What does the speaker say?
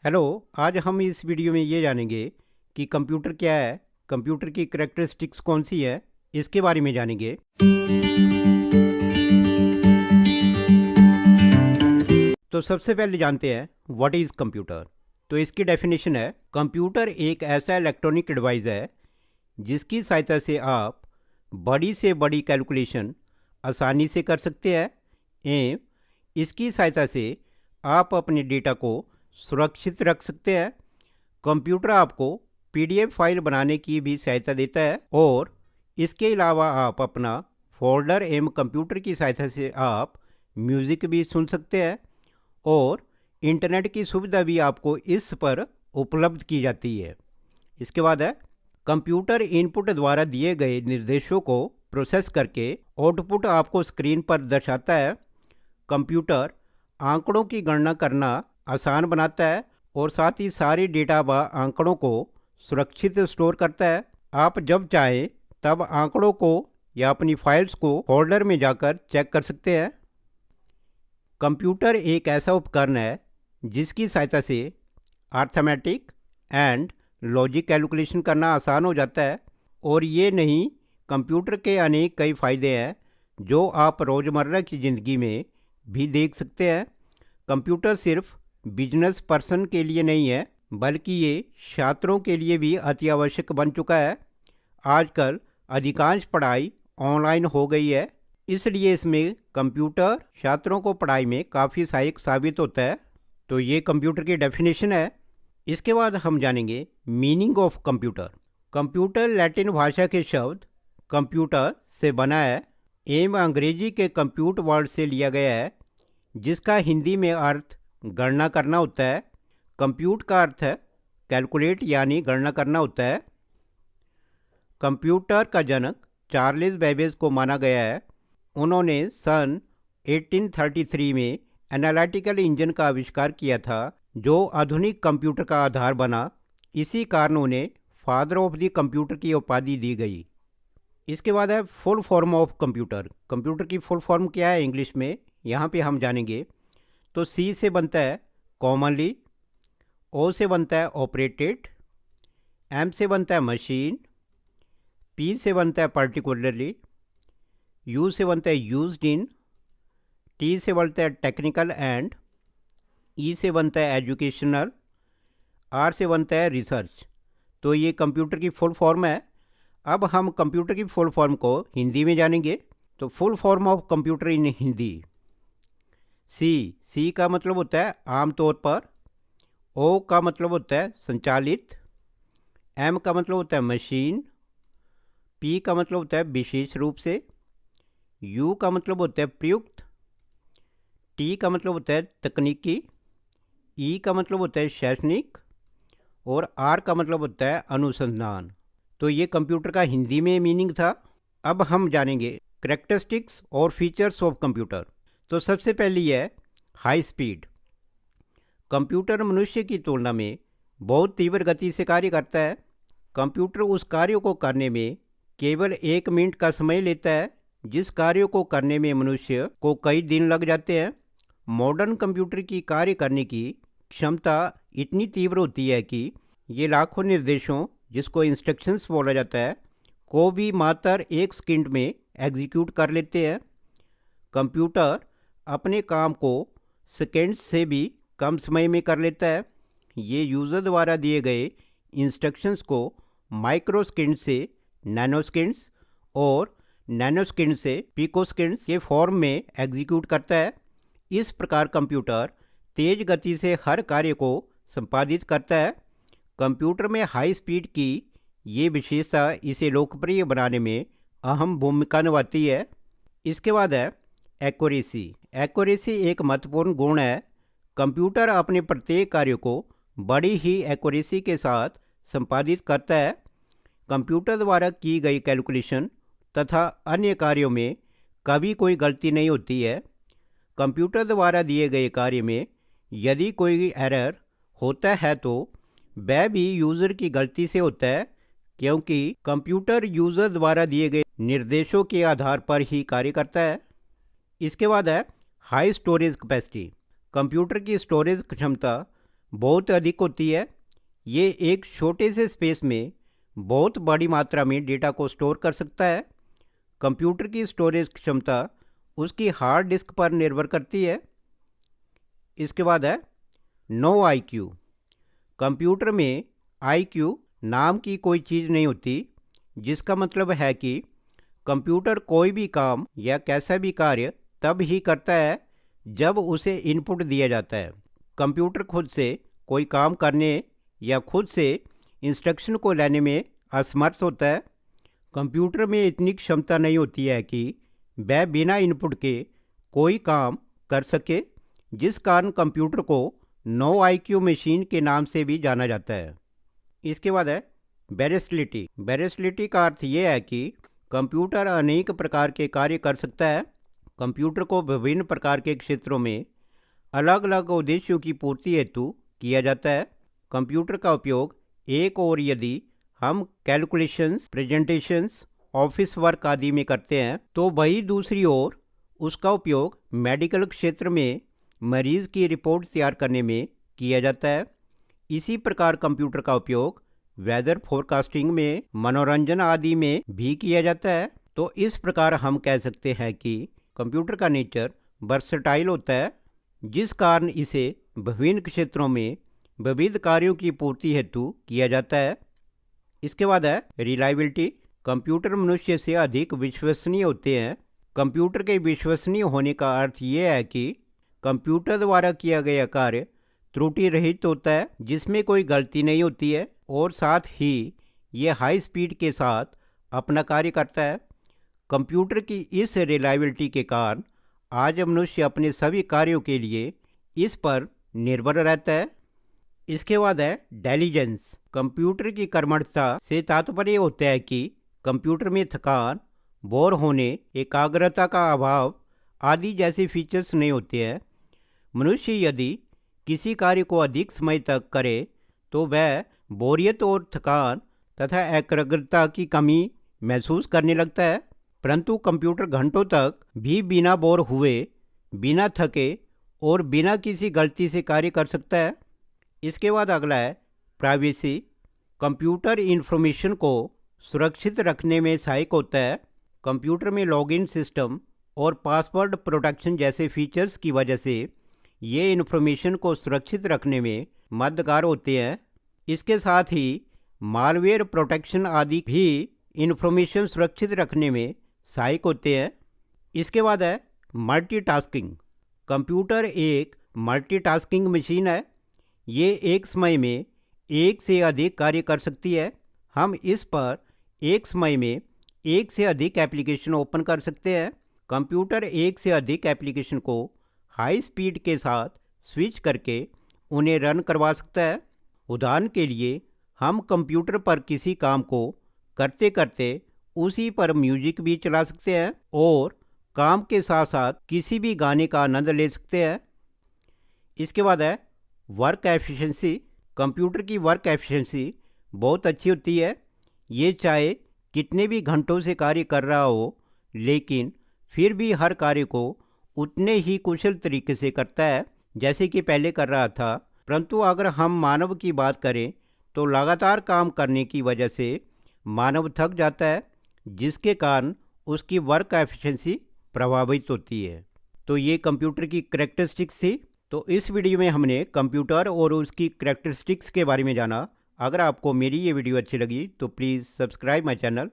Hello. आज हम इस वीडियो में ये जानेंगे कि कंप्यूटर क्या है, कंप्यूटर की करैक्टरिस्टिक्स कौन सी है, इसके बारे में जानेंगे। तो सबसे पहले जानते हैं व्हाट इज़ कंप्यूटर। तो इसकी डेफिनेशन है, कंप्यूटर एक ऐसा इलेक्ट्रॉनिक डिवाइस है जिसकी सहायता से आप बड़ी से बड़ी कैलकुलेशन आसानी से कर सकते हैं एवं इसकी सहायता से आप अपने डेटा को सुरक्षित रख सकते हैं। कंप्यूटर आपको पीडीएफ फाइल बनाने की भी सहायता देता है और इसके अलावा आप अपना फोल्डर एवं कंप्यूटर की सहायता से आप म्यूज़िक भी सुन सकते हैं और इंटरनेट की सुविधा भी आपको इस पर उपलब्ध की जाती है। इसके बाद है, कंप्यूटर इनपुट द्वारा दिए गए निर्देशों को प्रोसेस करके आउटपुट आपको स्क्रीन पर दर्शाता है। कंप्यूटर आंकड़ों की गणना करना आसान बनाता है और साथ ही सारे डेटा व आंकड़ों को सुरक्षित स्टोर करता है। आप जब चाहें तब आंकड़ों को या अपनी फाइल्स को फोल्डर में जाकर चेक कर सकते हैं। कंप्यूटर एक ऐसा उपकरण है जिसकी सहायता से अर्थमेटिक एंड लॉजिक कैलकुलेशन करना आसान हो जाता है और ये नहीं, कंप्यूटर के अनेक कई फ़ायदे हैं जो आप रोज़मर्रा की ज़िंदगी में भी देख सकते हैं। कंप्यूटर सिर्फ बिजनेस पर्सन के लिए नहीं है बल्कि ये छात्रों के लिए भी अति आवश्यक बन चुका है। आजकल अधिकांश पढ़ाई ऑनलाइन हो गई है, इसलिए इसमें कंप्यूटर छात्रों को पढ़ाई में काफ़ी सहायक साबित होता है। तो ये कंप्यूटर की डेफिनेशन है। इसके बाद हम जानेंगे meaning of computer. Computer Latin भाषा के शब्द कंप्यूटर से बना है एवं अंग्रेजी के कंप्यूट वर्ड से लिया गया है जिसका हिंदी में अर्थ गणना करना होता है। कंप्यूट का अर्थ है कैलकुलेट यानी गणना करना होता है। कंप्यूटर का जनक चार्ल्स बेबेज को माना गया है। उन्होंने सन 1833 में एनालिटिकल इंजन का आविष्कार किया था जो आधुनिक कंप्यूटर का आधार बना। इसी कारण उन्हें फादर ऑफ द कंप्यूटर की उपाधि दी गई। इसके बाद है full form of computer. Computer की फुल फॉर्म क्या है इंग्लिश में, यहाँ पे हम जानेंगे। तो सी से बनता है कॉमनली, ओ से बनता है ऑपरेटेड, एम से बनता है मशीन, पी से बनता है पर्टिकुलरली, यू से बनता है यूज्ड इन, टी से बनता है टेक्निकल एंड, ई से बनता है एजुकेशनल, आर से बनता है रिसर्च। तो ये कंप्यूटर की फुल फॉर्म है। अब हम कंप्यूटर की फुल फॉर्म को हिंदी में जानेंगे। तो full form of computer in Hindi. C का मतलब होता है आमतौर पर, ओ का मतलब होता है संचालित, एम का मतलब होता है मशीन, पी का मतलब होता है विशेष रूप से, यू का मतलब होता है प्रयुक्त, टी का मतलब होता है तकनीकी, ई का मतलब होता है शैक्षणिक और आर का मतलब होता है अनुसंधान। तो ये कंप्यूटर का हिंदी में मीनिंग था। अब हम जानेंगे करैक्टरिस्टिक्स और फीचर्स ऑफ कंप्यूटर। तो सबसे पहली है हाई स्पीड। कंप्यूटर मनुष्य की तुलना में बहुत तीव्र गति से कार्य करता है। कंप्यूटर उस कार्य को करने में केवल 1 मिनट का समय लेता है जिस कार्य को करने में मनुष्य को कई दिन लग जाते हैं। मॉडर्न कंप्यूटर की कार्य करने की क्षमता इतनी तीव्र होती है कि ये लाखों निर्देशों, जिसको इंस्ट्रक्शंस बोला जाता है, को भी मात्र 1 सेकंड में एग्जीक्यूट कर लेते हैं। कंप्यूटर अपने काम को सेकंड से भी कम समय में कर लेता है। ये यूज़र द्वारा दिए गए इंस्ट्रक्शंस को माइक्रो सेकंड से नैनो सेकंड्स और नैनो सेकंड से पिको सेकंड्स के फॉर्म में एग्जीक्यूट करता है। इस प्रकार कंप्यूटर तेज गति से हर कार्य को संपादित करता है। कंप्यूटर में हाई स्पीड की ये विशेषता इसे लोकप्रिय बनाने में अहम भूमिका निभाती है। इसके बाद है एक्यूरेसी। एक्यूरेसी एक महत्वपूर्ण गुण है। कंप्यूटर अपने प्रत्येक कार्य को बड़ी ही एक्यूरेसी के साथ संपादित करता है। कंप्यूटर द्वारा की गई कैलकुलेशन तथा अन्य कार्यों में कभी कोई गलती नहीं होती है। कंप्यूटर द्वारा दिए गए कार्य में यदि कोई एरर होता है तो वह भी यूज़र की गलती से होता है, क्योंकि कंप्यूटर यूज़र द्वारा दिए गए निर्देशों के आधार पर ही कार्य करता है। इसके बाद है हाई स्टोरेज कैपेसिटी। कंप्यूटर की स्टोरेज क्षमता बहुत अधिक होती है। ये एक छोटे से स्पेस में बहुत बड़ी मात्रा में डेटा को स्टोर कर सकता है। कंप्यूटर की स्टोरेज क्षमता उसकी हार्ड डिस्क पर निर्भर करती है। इसके बाद है नो आईक्यू। कंप्यूटर में आईक्यू नाम की कोई चीज़ नहीं होती, जिसका मतलब है कि कंप्यूटर कोई भी काम या कैसा भी कार्य तब ही करता है जब उसे इनपुट दिया जाता है। कंप्यूटर खुद से कोई काम करने या खुद से इंस्ट्रक्शन को लेने में असमर्थ होता है। कंप्यूटर में इतनी क्षमता नहीं होती है कि वह बिना इनपुट के कोई काम कर सके, जिस कारण कंप्यूटर को नो आईक्यू मशीन के नाम से भी जाना जाता है। इसके बाद है वेरिएबिलिटी। वेरिएबिलिटी का अर्थ ये है कि कंप्यूटर अनेक प्रकार के कार्य कर सकता है। कंप्यूटर को विभिन्न प्रकार के क्षेत्रों में अलग अलग उद्देश्यों की पूर्ति हेतु किया जाता है। कंप्यूटर का उपयोग एक और यदि हम कैलकुलेशंस, प्रेजेंटेशंस, ऑफिस वर्क आदि में करते हैं, तो वही दूसरी ओर उसका उपयोग मेडिकल क्षेत्र में मरीज़ की रिपोर्ट तैयार करने में किया जाता है। इसी प्रकार कंप्यूटर का उपयोग वेदर फोरकास्टिंग में, मनोरंजन आदि में भी किया जाता है। तो इस प्रकार हम कह सकते हैं कि कंप्यूटर का नेचर वर्सटाइल होता है, जिस कारण इसे विभिन्न क्षेत्रों में विविध कार्यों की पूर्ति हेतु किया जाता है। इसके बाद है रिलायबिलिटी। कंप्यूटर मनुष्य से अधिक विश्वसनीय होते हैं। कंप्यूटर के विश्वसनीय होने का अर्थ ये है कि कंप्यूटर द्वारा किया गया कार्य त्रुटि रहित होता है, जिसमें कोई गलती नहीं होती है, और साथ ही ये हाई स्पीड के साथ अपना कार्य करता है। कंप्यूटर की इस रिलायबिलिटी के कारण आज मनुष्य अपने सभी कार्यों के लिए इस पर निर्भर रहता है। इसके बाद है डेलीजेंस। कंप्यूटर की कर्मठता से तात्पर्य होता है कि कंप्यूटर में थकान, बोर होने, एकाग्रता का अभाव आदि जैसे फीचर्स नहीं होते हैं। मनुष्य यदि किसी कार्य को अधिक समय तक करे तो वह बोरियत और थकान तथा एकाग्रता की कमी महसूस करने लगता है। परंतु कंप्यूटर घंटों तक भी बिना बोर हुए, बिना थके और बिना किसी गलती से कार्य कर सकता है। इसके बाद अगला है प्राइवेसी। कंप्यूटर इंफॉर्मेशन को सुरक्षित रखने में सहायक होता है। कंप्यूटर में लॉगिन सिस्टम और पासवर्ड प्रोटेक्शन जैसे फीचर्स की वजह से ये इन्फॉर्मेशन को सुरक्षित रखने में मददगार होते हैं। इसके साथ ही मालवेयर प्रोटेक्शन आदि भी इन्फॉर्मेशन सुरक्षित रखने में सहायक होते हैं। इसके बाद है मल्टीटास्किंग। कंप्यूटर एक मल्टीटास्किंग मशीन है। ये एक समय में एक से अधिक कार्य कर सकती है। हम इस पर एक समय में एक से अधिक एप्लीकेशन ओपन कर सकते हैं। कंप्यूटर एक से अधिक एप्लीकेशन को हाई स्पीड के साथ स्विच करके उन्हें रन करवा सकता है। उदाहरण के लिए हम कंप्यूटर पर किसी काम को करते करते उसी पर म्यूजिक भी चला सकते हैं और काम के साथ साथ किसी भी गाने का आनंद ले सकते हैं। इसके बाद है वर्क एफिशिएंसी। कंप्यूटर की वर्क एफिशिएंसी बहुत अच्छी होती है। ये चाहे कितने भी घंटों से कार्य कर रहा हो, लेकिन फिर भी हर कार्य को उतने ही कुशल तरीके से करता है जैसे कि पहले कर रहा था। परंतु अगर हम मानव की बात करें तो लगातार काम करने की वजह से मानव थक जाता है, जिसके कारण उसकी वर्क एफिशिएंसी प्रभावित होती है। तो ये कंप्यूटर की करैक्टरिस्टिक्स थी। तो इस वीडियो में हमने कंप्यूटर और उसकी करैक्टरिस्टिक्स के बारे में जाना। अगर आपको मेरी ये वीडियो अच्छी लगी तो प्लीज़ सब्सक्राइब माय चैनल